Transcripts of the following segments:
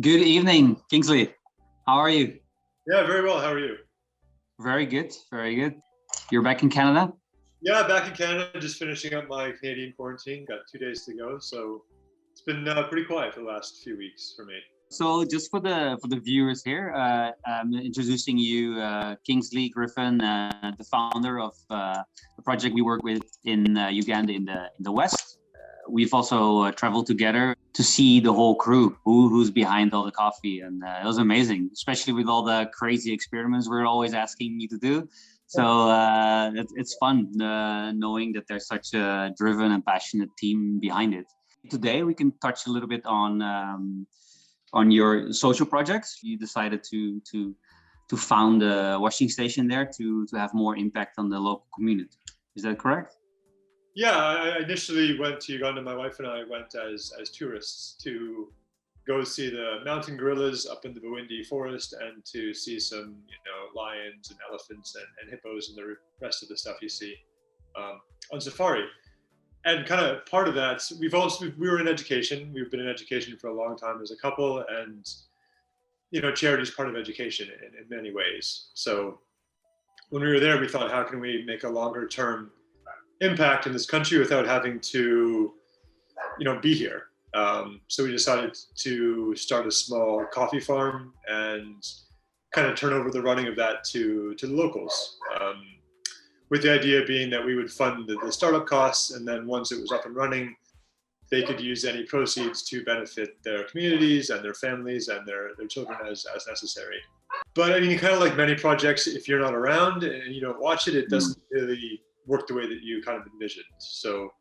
Good evening, Kingsley. How are you? Yeah, very well. How are you? Very good, very good. You're back in Canada? Yeah, back in Canada, just finishing up my Canadian quarantine. Got 2 days to go, so it's been pretty quiet for the last few weeks for me. So just for the viewers here, I'm introducing you, Kingsley Griffin, the founder of the project we work with in Uganda in the West. We've also traveled together to see the whole crew, who's behind all the coffee, and it was amazing, especially with all the crazy experiments we're always asking you to do. So it's fun knowing that there's such a driven and passionate team behind it. Today we can touch a little bit on your social projects. You decided to found a washing station there to have more impact on the local community. Is that correct? Yeah, I initially went to Uganda. My wife and I went as tourists to go see the mountain gorillas up in the Bwindi forest and to see some, lions and elephants and hippos and the rest of the stuff you see on safari. And kind of part of that, we were in education. We've been in education for a long time as a couple, and charity is part of education in many ways. So when we were there, we thought, how can we make a longer term impact in this country without having to, be here? So we decided to start a small coffee farm and kind of turn over the running of that to the locals. With the idea being that we would fund the startup costs, and then once it was up and running, they could use any proceeds to benefit their communities and their families and their children as necessary. But I mean, kind of like many projects, if you're not around and you don't watch it, it doesn't really work the way that you kind of envisioned. So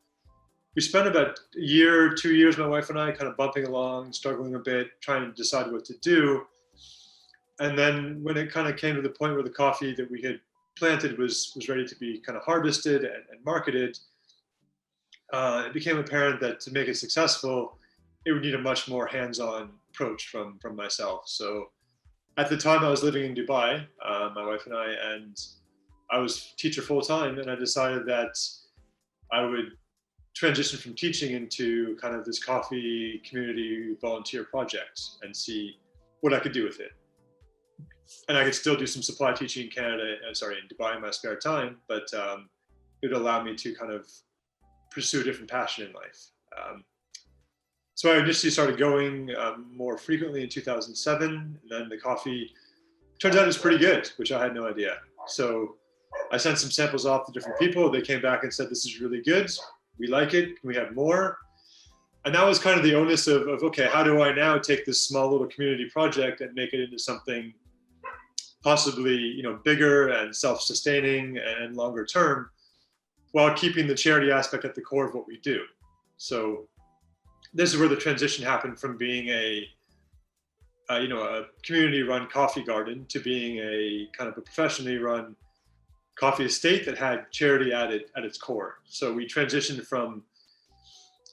we spent about a year, 2 years, my wife and I, kind of bumping along, struggling a bit, trying to decide what to do. And then when it kind of came to the point where the coffee that we had planted was ready to be kind of harvested and marketed, it became apparent that to make it successful, it would need a much more hands-on approach from myself. So at the time I was living in Dubai, my wife and I was teacher full-time, and I decided that I would transition from teaching into kind of this coffee community volunteer project and see what I could do with it. And I could still do some supply teaching in in Dubai in my spare time, but it would allow me to kind of pursue a different passion in life. So I initially started going more frequently in 2007, and then the coffee turns out it's pretty good, which I had no idea. So I sent some samples off to different people. They came back and said, this is really good. We like it. Can we have more? And that was kind of the onus of okay, how do I now take this small little community project and make it into something possibly, bigger and self-sustaining and longer term, while keeping the charity aspect at the core of what we do. So this is where the transition happened from being a community-run coffee garden to being a kind of a professionally run coffee estate that had charity at its core. So we transitioned from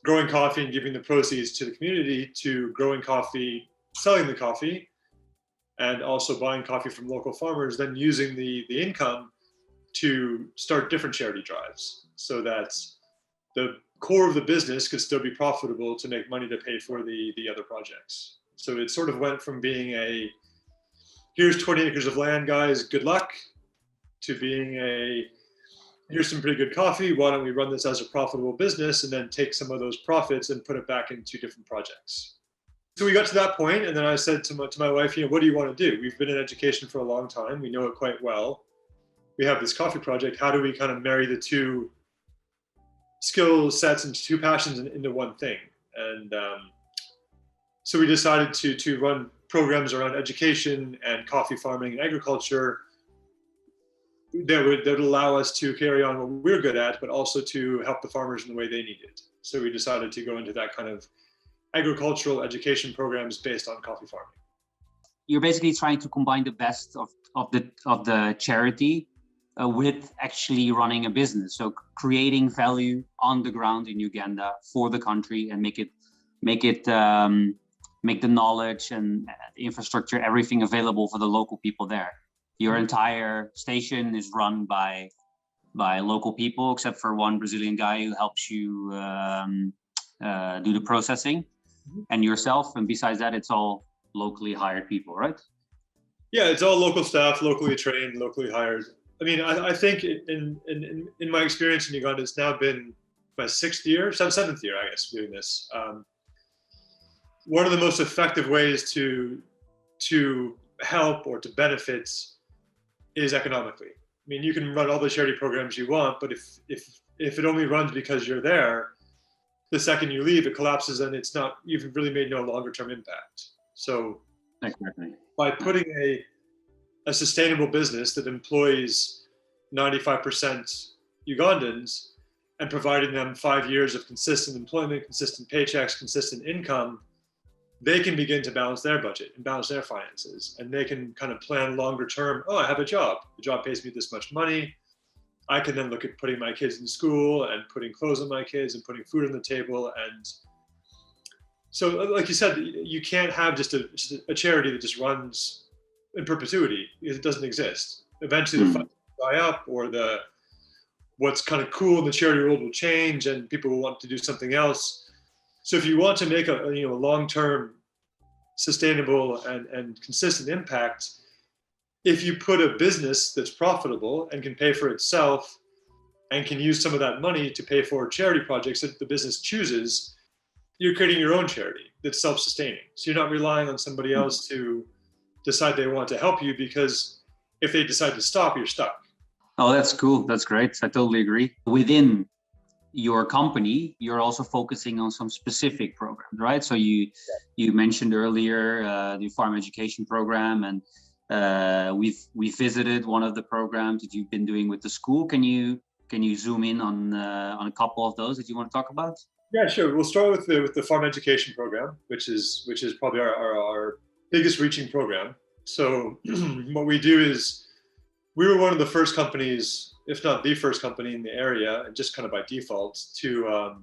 growing coffee and giving the proceeds to the community to growing coffee, selling the coffee, and also buying coffee from local farmers, then using the income to start different charity drives so that the core of the business could still be profitable to make money to pay for the other projects. So it sort of went from being here's 20 acres of land, guys, good luck, to being here's some pretty good coffee, why don't we run this as a profitable business and then take some of those profits and put it back into different projects. So we got to that point, and then I said to my wife, what do you want to do? We've been in education for a long time. We know it quite well. We have this coffee project. How do we kind of marry the two skill sets and two passions into one thing? And so we decided to run programs around education and coffee farming and agriculture that would allow us to carry on what we're good at, but also to help the farmers in the way they need it. So we decided to go into that kind of agricultural education programs based on coffee farming. You're basically trying to combine the best of the charity with actually running a business. So creating value on the ground in Uganda for the country and make the knowledge and the infrastructure, everything available for the local people there. Your entire station is run by local people, except for one Brazilian guy who helps you do the processing, and yourself. And besides that, it's all locally hired people, right? Yeah, it's all local staff, locally trained, locally hired. I mean, I think in my experience in Uganda, it's now been my seventh year, I guess, doing this. One of the most effective ways to help or to benefit is economically. I mean, you can run all the charity programs you want, but if it only runs because you're there, the second you leave, it collapses, and you've really made no longer term impact. So exactly. By putting a sustainable business that employs 95% Ugandans and providing them 5 years of consistent employment, consistent paychecks, consistent income, they can begin to balance their budget and balance their finances. And they can kind of plan longer term. Oh, I have a job. The job pays me this much money. I can then look at putting my kids in school and putting clothes on my kids and putting food on the table. And so, like you said, you can't have just a charity that just runs in perpetuity, because it doesn't exist. Eventually the funds dry up, or what's kind of cool in the charity world will change, and people will want to do something else. So if you want to make a long-term, sustainable and consistent impact, if you put a business that's profitable and can pay for itself and can use some of that money to pay for charity projects that the business chooses, you're creating your own charity that's self-sustaining. So you're not relying on somebody else to decide they want to help you, because if they decide to stop, you're stuck. Oh, that's cool. That's great. I totally agree. Within your company, you're also focusing on some specific programs, right? So you mentioned earlier the farm education program, and we visited one of the programs that you've been doing with the school. Can you zoom in on a couple of those that you want to talk about? Yeah, sure. We'll start with the farm education program, which is probably our biggest reaching program. So what we do is, we were one of the first companies, if not the first company in the area, and just kind of by default, to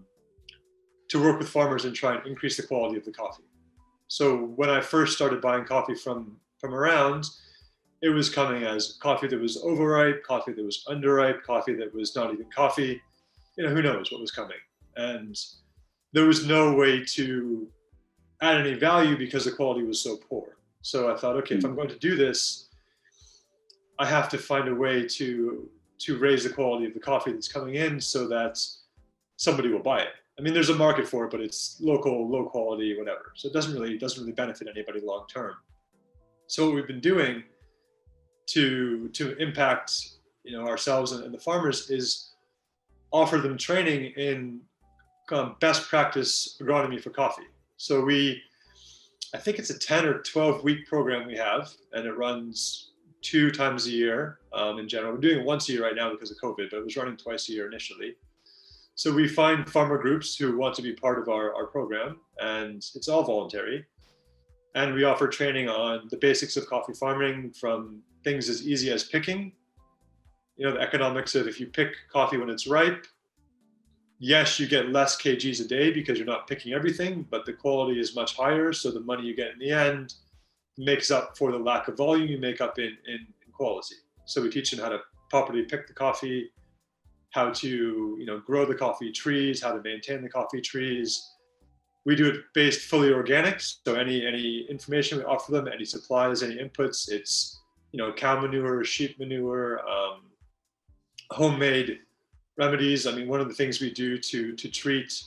work with farmers and try and increase the quality of the coffee. So when I first started buying coffee from around, it was coming as coffee that was overripe, coffee that was underripe, coffee that was not even coffee. Who knows what was coming. And there was no way to add any value because the quality was so poor. So I thought, okay, if I'm going to do this, I have to find a way to raise the quality of the coffee that's coming in so that somebody will buy it. I mean, there's a market for it, but it's local, low quality, whatever. So it doesn't really benefit anybody long term. So what we've been doing to impact ourselves and the farmers is offer them training in best practice agronomy for coffee. So I think it's a 10 or 12 week program we have, and it runs 2 times a year in general. We're doing it once a year right now because of COVID, but it was running twice a year initially. So we find farmer groups who want to be part of our program, and it's all voluntary. And we offer training on the basics of coffee farming, from things as easy as picking, the economics of if you pick coffee when it's ripe, yes, you get less kgs a day because you're not picking everything, but the quality is much higher. So the money you get in the end makes up for the lack of volume you make up in quality. So we teach them how to properly pick the coffee, how to grow the coffee trees, how to maintain the coffee trees. We do it based fully organic. So any information we offer them, any supplies, any inputs, it's cow manure, sheep manure, homemade remedies. I mean, one of the things we do to treat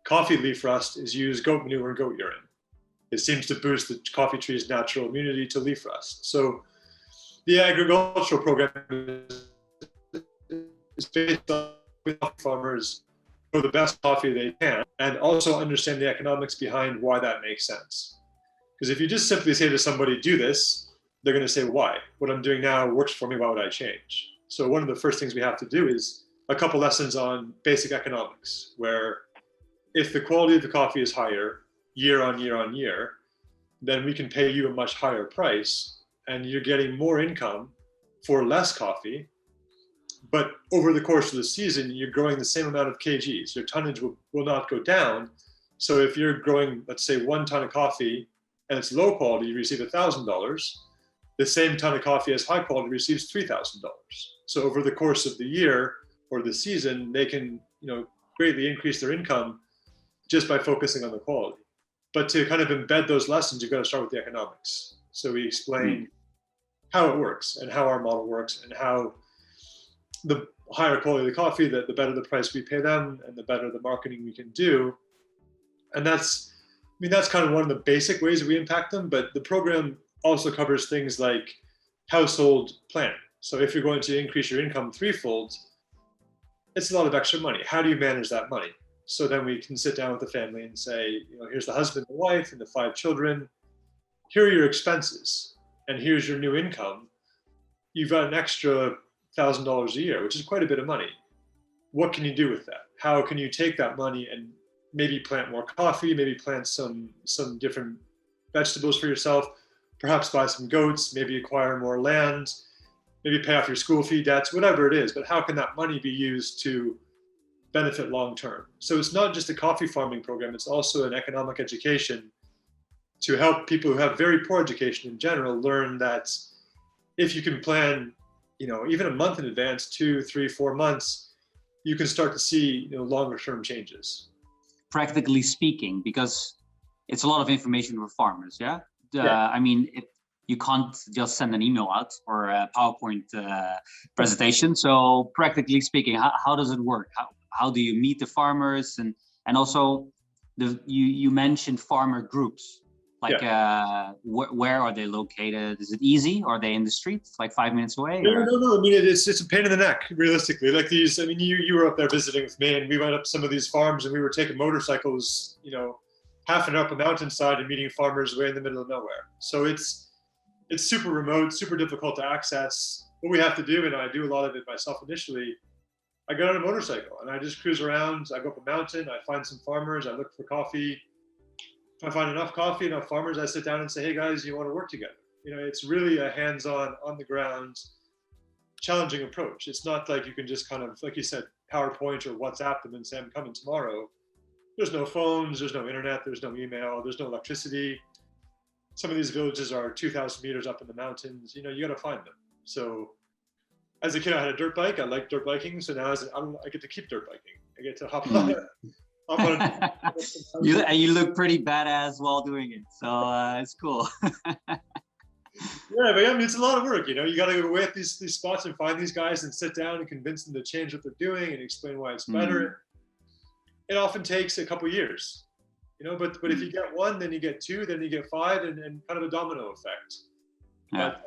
coffee leaf rust is use goat manure and goat urine. It seems to boost the coffee tree's natural immunity to leaf rust. So the agricultural program is based on farmers grow the best coffee they can, and also understand the economics behind why that makes sense. Because if you just simply say to somebody, do this, they're going to say, why? What I'm doing now works for me, why would I change? So one of the first things we have to do is a couple lessons on basic economics, where if the quality of the coffee is higher year on year on year, then we can pay you a much higher price, and you're getting more income for less coffee. But over the course of the season, you're growing the same amount of kgs. Your tonnage will not go down. So if you're growing, let's say, 1 ton of coffee and it's low quality, you receive $1,000. The same ton of coffee as high quality receives $3,000. So over the course of the year or the season, they can greatly increase their income just by focusing on the quality. But to kind of embed those lessons, you've got to start with the economics. So we explain how it works and how our model works and how the higher quality of the coffee, the better the price we pay them and the better the marketing we can do. And that's kind of one of the basic ways we impact them. But the program also covers things like household planning. So if you're going to increase your income threefold, it's a lot of extra money. How do you manage that money? So then we can sit down with the family and say, here's the husband and wife and the 5 children. Here are your expenses, and here's your new income. You've got an extra $1,000 a year, which is quite a bit of money. What can you do with that? How can you take that money and maybe plant more coffee, maybe plant some different vegetables for yourself, perhaps buy some goats, maybe acquire more land, maybe pay off your school fee debts, whatever it is. But how can that money be used to benefit long term? So it's not just a coffee farming program, it's also an economic education to help people who have very poor education in general learn that if you can plan, even a month in advance, 2, 3, 4 months, you can start to see longer term changes. Practically speaking, because it's a lot of information for farmers, yeah? I mean, you can't just send an email out or a PowerPoint presentation. So practically speaking, how does it work? How do you meet the farmers? And also, you mentioned farmer groups. Like, where are they located? Is it easy? Are they in the streets, like 5 minutes away? No. I mean, it's a pain in the neck, realistically. Like these, I mean, you were up there visiting with me, and we went up some of these farms, and we were taking motorcycles, half an hour up a mountainside and meeting farmers way in the middle of nowhere. So it's super remote, super difficult to access. What we have to do, and I do a lot of it myself initially, I get on a motorcycle and I just cruise around. I go up a mountain, I find some farmers, I look for coffee. If I find enough coffee, enough farmers, I sit down and say, hey guys, you want to work together? It's really a hands-on, on the ground, challenging approach. It's not like you can just kind of, like you said, PowerPoint or WhatsApp them and say, I'm coming tomorrow. There's no phones, there's no internet, there's no email, there's no electricity. Some of these villages are 2,000 meters up in the mountains. You got to find them. So as a kid, I had a dirt bike. I like dirt biking. So now I get to keep dirt biking. I get to hop on it. You look pretty badass while doing it, so it's cool. Yeah, but I mean, it's a lot of work. You got to go away at these spots and find these guys and sit down and convince them to change what they're doing and explain why it's better. It often takes a couple years, but if you get 1, then you get 2, then you get 5, and kind of a domino effect. Yeah. But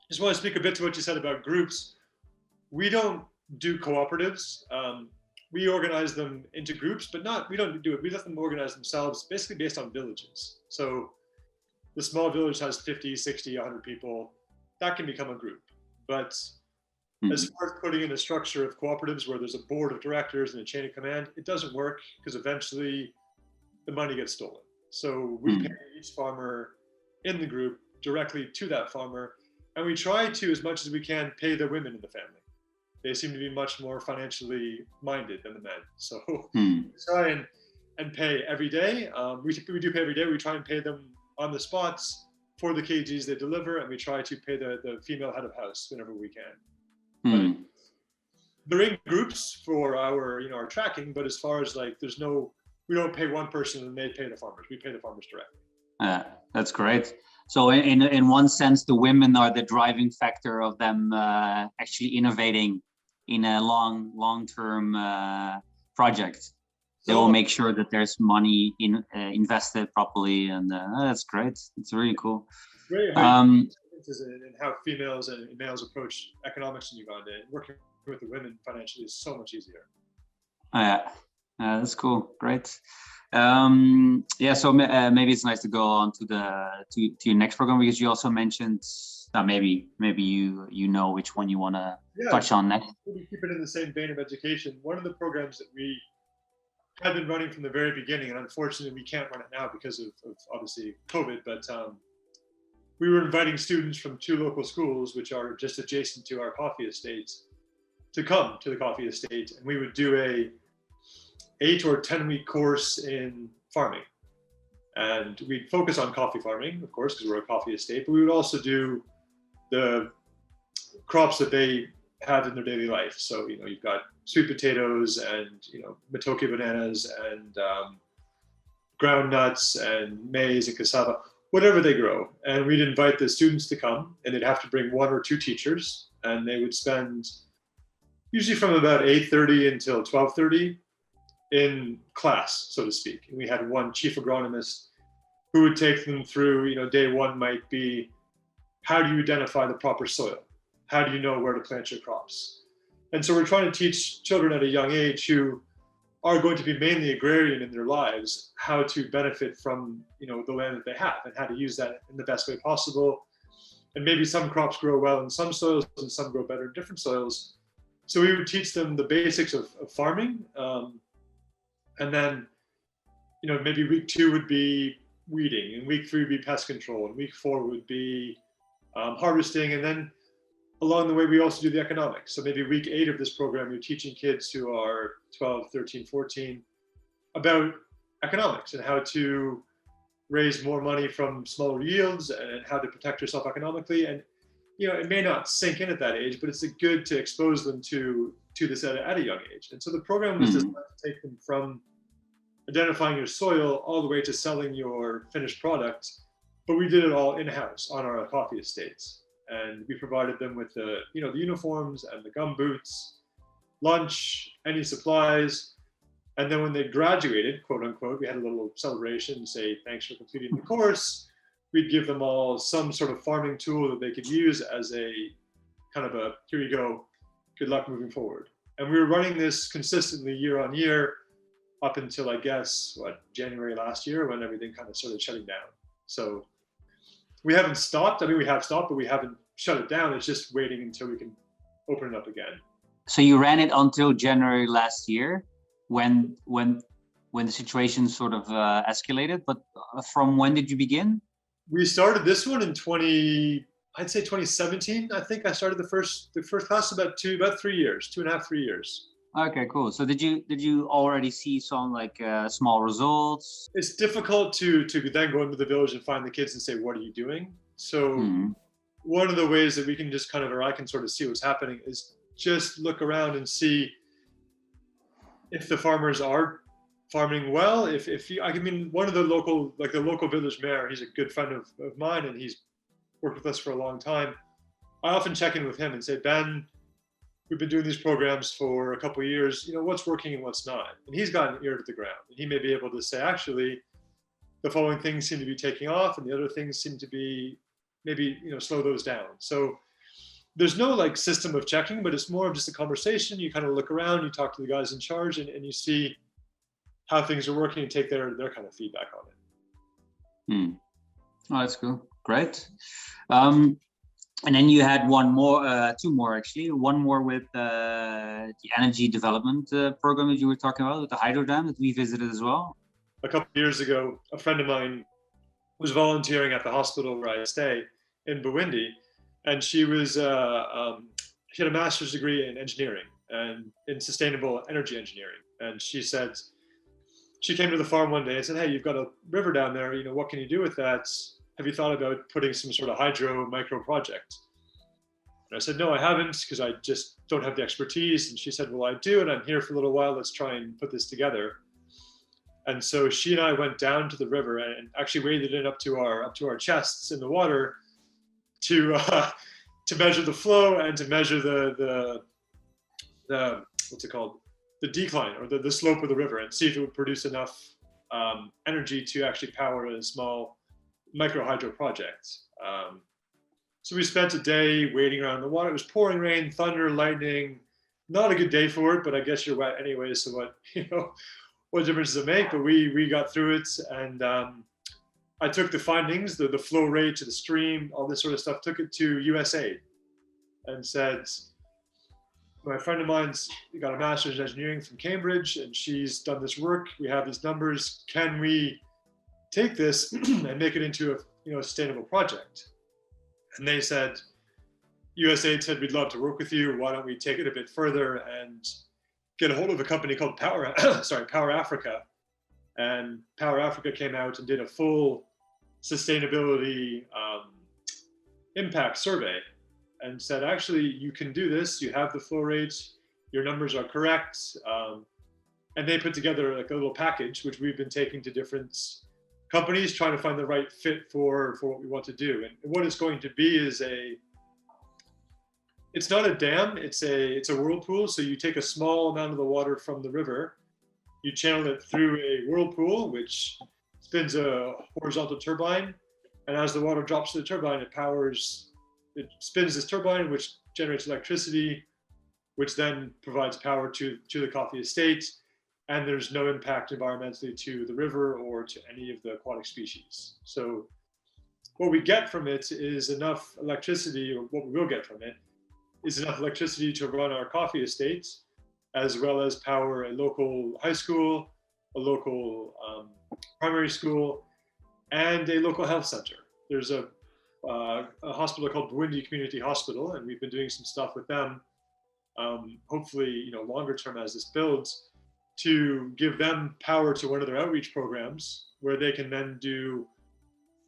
just want to speak a bit to what you said about groups. We don't do cooperatives. We organize them into groups, but we don't do it. We let them organize themselves basically based on villages. So the small village has 50, 60, 100 people. That can become a group. But as far as putting in a structure of cooperatives where there's a board of directors and a chain of command, it doesn't work because eventually the money gets stolen. So we pay each farmer in the group directly to that farmer. And we try to, as much as we can, pay the women in the family. They seem to be much more financially minded than the men. So we try and pay every day. We do pay every day. We try and pay them on the spots for the kgs they deliver, and we try to pay the female head of house whenever we can. But they're in groups for our tracking, but as far as we don't pay one person and they pay the farmers. We pay the farmers directly. That's great. So in one sense, the women are the driving factor of them actually innovating in a long-term project. They will make sure that there's money invested properly, and that's great. It's really cool. Great. In how females and males approach economics in Uganda, and working with the women financially is so much easier. That's cool. Great. So maybe it's nice to go on to your next program, because you also mentioned maybe you know which one you want to touch on next. We keep it in the same vein of education. One of the programs that we had been running from the very beginning, and unfortunately we can't run it now because of obviously COVID, but we were inviting students from 2 local schools, which are just adjacent to our coffee estates, to come to the coffee estate, and we would do a 8 or 10 week course in farming. And we'd focus on coffee farming, of course, because we're a coffee estate, but we would also do the crops that they have in their daily life. So, you've got sweet potatoes and, matoke bananas and ground nuts and maize and cassava, whatever they grow. And we'd invite the students to come, and they'd have to bring one or two teachers, and they would spend usually from about 8:30 until 12:30 in class, so to speak. And we had one chief agronomist who would take them through, day one might be, how do you identify the proper soil? How do you know where to plant your crops? And so we're trying to teach children at a young age who are going to be mainly agrarian in their lives, how to benefit from, the land that they have and how to use that in the best way possible. And maybe some crops grow well in some soils and some grow better in different soils. So we would teach them the basics of farming. And then, maybe week 2 would be weeding, and week 3 would be pest control, and week 4 would be harvesting. And then along the way, we also do the economics. So maybe week 8 of this program, you're teaching kids who are 12, 13, 14 about economics and how to raise more money from smaller yields and how to protect yourself economically. And, it may not sink in at that age, but it's good to expose them to this at a young age. And so the program was designed to take them from identifying your soil all the way to selling your finished product. But we did it all in-house on our coffee estates. And we provided them with the uniforms and the gum boots, lunch, any supplies. And then when they graduated, quote unquote, we had a little celebration, say, thanks for completing the course. We'd give them all some sort of farming tool that they could use as a kind of a, here you go, good luck moving forward. And we were running this consistently year on year up until, I guess, January last year, when everything kind of started shutting down. So we haven't stopped. I mean, we have stopped, but we haven't shut it down. It's just waiting until we can open it up again. So you ran it until January last year, when the situation sort of escalated. But from when did you begin? We started this one in 2017. I think I started the first class about 3 years, 2.5, 3 years. Okay, cool. So did you already see some small results? It's difficult to then go into the village and find the kids and say, what are you doing? So one of the ways that we can just or I can sort of see what's happening is just look around and see if the farmers are farming well. One of the local village mayor, he's a good friend of mine, and he's worked with us for a long time. I often check in with him and say, Ben, we've been doing these programs for a couple of years, what's working and what's not? And he's got an ear to the ground, and he may be able to say, actually, the following things seem to be taking off, and the other things seem to be maybe, slow those down. So there's no system of checking, but it's more of just a conversation. You kind of look around, you talk to the guys in charge, and you see how things are working and take their kind of feedback on it. Oh, that's cool. Great. And then you had two more actually. One more with the energy development program that you were talking about, with the hydro dam that we visited as well. A couple of years ago, a friend of mine was volunteering at the hospital where I stay in Buwindi, and she was she had a master's degree in engineering and in sustainable energy engineering. And she said, she came to the farm one day and said, hey, you've got a river down there, what can you do with that? Have you thought about putting some sort of hydro micro project? And I said, no, I haven't, because I just don't have the expertise. And she said, well, I do, and I'm here for a little while. Let's try and put this together. And so she and I went down to the river and actually waded in up to our chests in the water to measure the flow and to measure the what's it called? The decline, or the slope of the river, and see if it would produce enough energy to actually power a small micro hydro project. So we spent a day wading around in the water. It was pouring rain, thunder, lightning. Not a good day for it, but I guess you're wet anyway, so what difference does it make? But we got through it, and I took the findings, the flow rate to the stream, all this sort of stuff, took it to USAID and said, my friend of mine's got a master's in engineering from Cambridge, and she's done this work. We have these numbers. Can we take this and make it into a sustainable project? And they said, USAID said, we'd love to work with you. Why don't we take it a bit further and get a hold of a company called Power Africa. And Power Africa came out and did a full sustainability impact survey and said, actually, you can do this. You have the flow rates. Your numbers are correct. And they put together like a little package, which we've been taking to different companies, trying to find the right fit for what we want to do. And what it's going to be is it's not a dam, it's a whirlpool. So you take a small amount of the water from the river, you channel it through a whirlpool, which spins a horizontal turbine. And as the water drops to the turbine, it spins this turbine, which generates electricity, which then provides power to the coffee estate. And there's no impact environmentally to the river or to any of the aquatic species. So what we get from it is enough electricity, or what we will get from it, is enough electricity to run our coffee estate, as well as power a local high school, a local primary school, and a local health center. There's a hospital called Bwindi Community Hospital, and we've been doing some stuff with them, hopefully, longer term as this builds, to give them power to one of their outreach programs where they can then do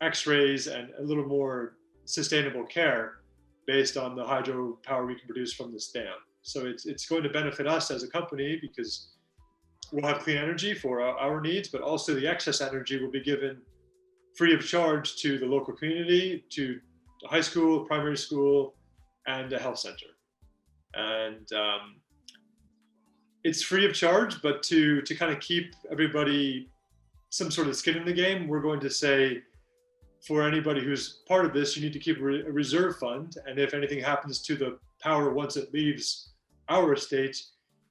x-rays and a little more sustainable care based on the hydropower we can produce from this dam. So it's going to benefit us as a company because we'll have clean energy for our needs, but also the excess energy will be given free of charge to the local community, to the high school, primary school, and a health center. And it's free of charge, but to kind of keep everybody some sort of skin in the game, we're going to say, for anybody who's part of this, you need to keep a reserve fund. And if anything happens to the power once it leaves our estate,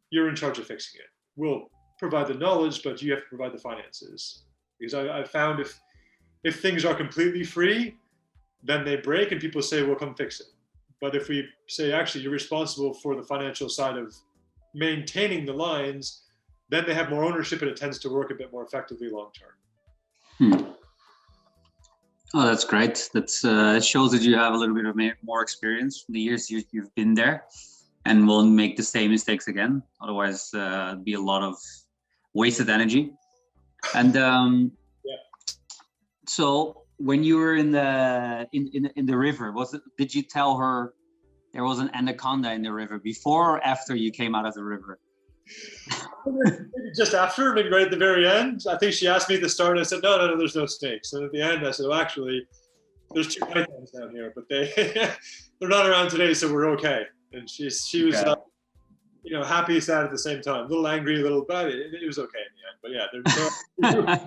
you're in charge of fixing it. We'll provide the knowledge, but you have to provide the finances. Because I've found if things are completely free, then they break and people say, well, come fix it. But if we say, actually, you're responsible for the financial side of maintaining the lines, then they have more ownership and it tends to work a bit more effectively long term. Oh, that's great. It shows that you have a little bit of more experience from the years you've been there, and won't make the same mistakes again. Otherwise, it'd be a lot of wasted energy. And so when you were in the river, did you tell her there was an anaconda in the river before or after you came out of the river? Maybe just after, maybe right at the very end. I think she asked me at the start, and I said, no, there's no snakes. And at the end, I said, well, actually, there's 2 pythons down here, but they're not around today, so we're okay. And she was, happy, sad at the same time. A little angry, but it was okay in the end. But yeah,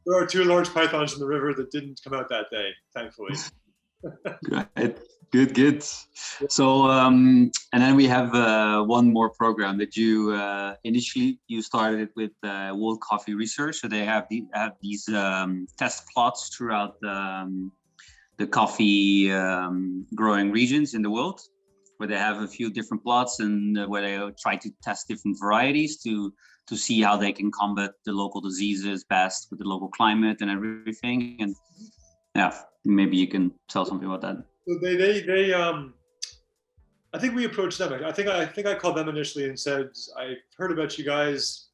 there are 2 large pythons in the river that didn't come out that day, thankfully. Good. So, and then we have one more program that you initially started it with World Coffee Research. So they have these test plots throughout the coffee growing regions in the world, where they have a few different plots and where they try to test different varieties to see how they can combat the local diseases best with the local climate and everything. And yeah, maybe you can tell something about that. So they I think we approached them. I think I called them initially and said, I heard about you guys.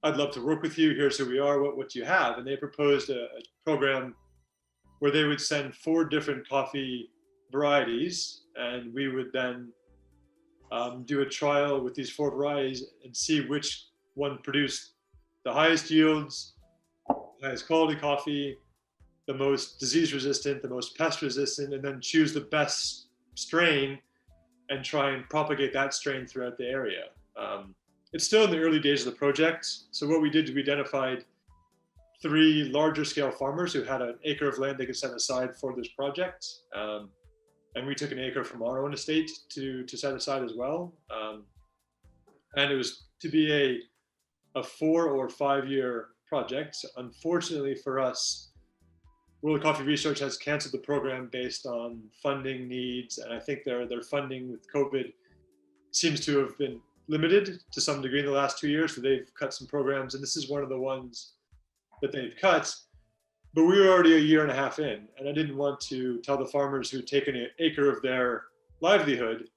I'd love to work with you. Here's who we are. What do you have? And they proposed a program where they would send 4 different coffee varieties, and we would then do a trial with these 4 varieties and see which one produced the highest yields, the highest quality coffee, the most disease resistant, the most pest resistant, and then choose the best strain and try and propagate that strain throughout the area. It's still in the early days of the project. So what we did is we identified 3 larger scale farmers who had an acre of land they could set aside for this project. And we took an acre from our own estate to set aside as well. And it was to be a 4 or 5 year project. Unfortunately for us, World Coffee Research has canceled the program based on funding needs, and I think their funding with COVID seems to have been limited to some degree in the last 2 years, so they've cut some programs, and this is one of the ones that they've cut. But we were already a year and a half in, and I didn't want to tell the farmers who'd taken an acre of their livelihood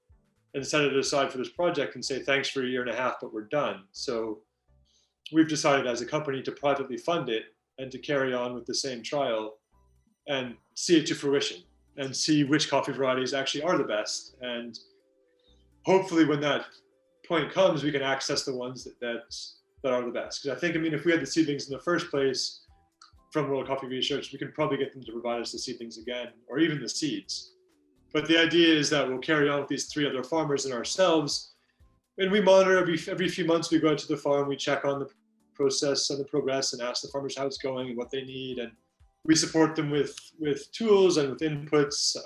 and set it aside for this project and say, thanks for a year and a half, but we're done. So we've decided as a company to privately fund it and to carry on with the same trial and see it to fruition and see which coffee varieties actually are the best. And hopefully when that point comes, we can access the ones that that are the best. Because I think, I mean, if we had the seedlings in the first place from World Coffee Research, we can probably get them to provide us the seedlings again, or even the seeds. But the idea is that we'll carry on with these 3 other farmers and ourselves, and we monitor every few months. We go out to the farm, we check on the process and the progress, and ask the farmers how it's going and what they need, and we support them with tools and with inputs.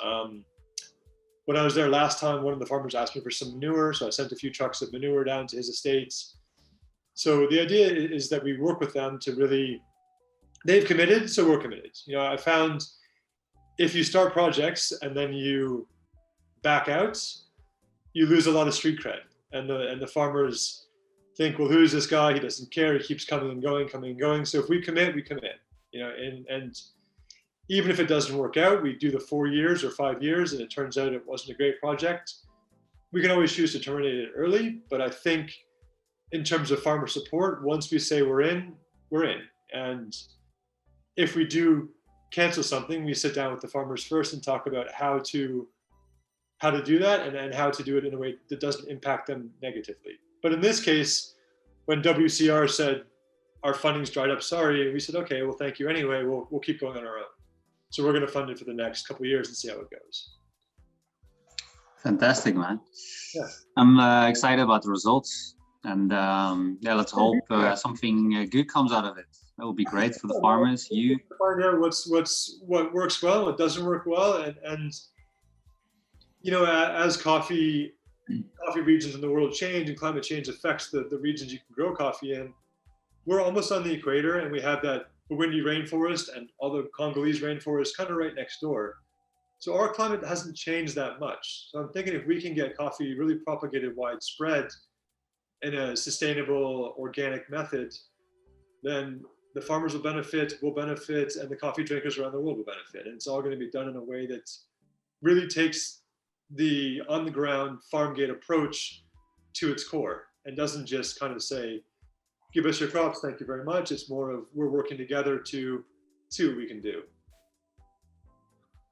When I was there last time, one of the farmers asked me for some manure, so I sent a few trucks of manure down to his estates. So the idea is that we work with them to really, they've committed, so we're committed. You know, I found if you start projects and then you back out, you lose a lot of street cred. And the farmers think, well, who's this guy? He doesn't care. He keeps coming and going. So if we commit, we commit. You know, and even if it doesn't work out, we do the 4 years or 5 years, and it turns out it wasn't a great project, we can always choose to terminate it early. But I think in terms of farmer support, once we say we're in, we're in. And if we do cancel something, we sit down with the farmers first and talk about how to do that and how to do it in a way that doesn't impact them negatively. But in this case, when WCR said our funding's dried up, sorry, we said, okay, well, thank you anyway. We'll keep going on our own. So we're going to fund it for the next couple of years and see how it goes. Fantastic, man. Yeah. I'm excited about the results, and yeah, let's hope something good comes out of it. That would be great for the farmers. You find out what works well, what doesn't work well, and you know, as coffee regions in the world change and climate change affects the regions you can grow coffee in, we're almost on the equator, and we have that windy rainforest and all the Congolese rainforest kind of right next door. So our climate hasn't changed that much. So I'm thinking if we can get coffee really propagated widespread in a sustainable, organic method, then the farmers will benefit, and the coffee drinkers around the world will benefit. And it's all going to be done in a way that really takes the on-the-ground farm gate approach to its core and doesn't just kind of say, give us your crops, thank you very much. It's more of we're working together to see what we can do.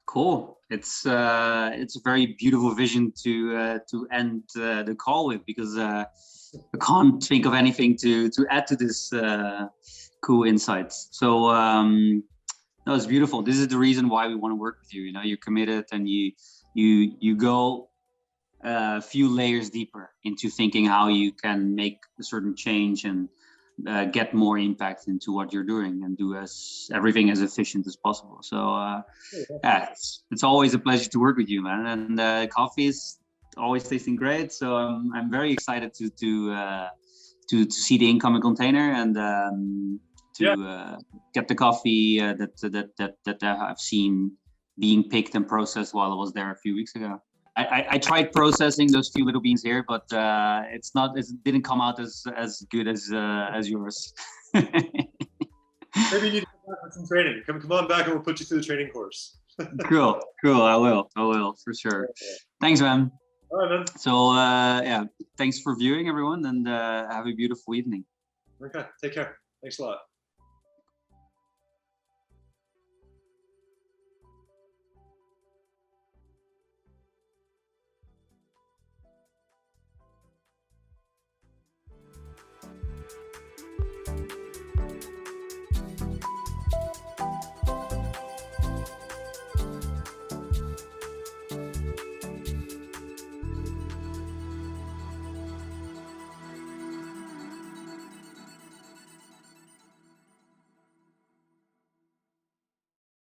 Cool. It's a very beautiful vision to end the call with, because I can't think of anything to add to this cool insights. So no, it's beautiful. This is the reason why we want to work with you. You know, you're committed, and you go a few layers deeper into thinking how you can make a certain change and get more impact into what you're doing and do everything as efficient as possible. So yeah, it's always a pleasure to work with you, man. And coffee is always tasting great. So I'm very excited to see the incoming container and get the coffee that I've seen being picked and processed while I was there a few weeks ago. I tried processing those few little beans here, but it didn't come out as good as yours. Maybe you need to come back with some training. Come on back, and we'll put you through the training course. Cool. I will for sure. Thanks, man. All right, man. So yeah, thanks for viewing, everyone, and have a beautiful evening. Okay, take care. Thanks a lot.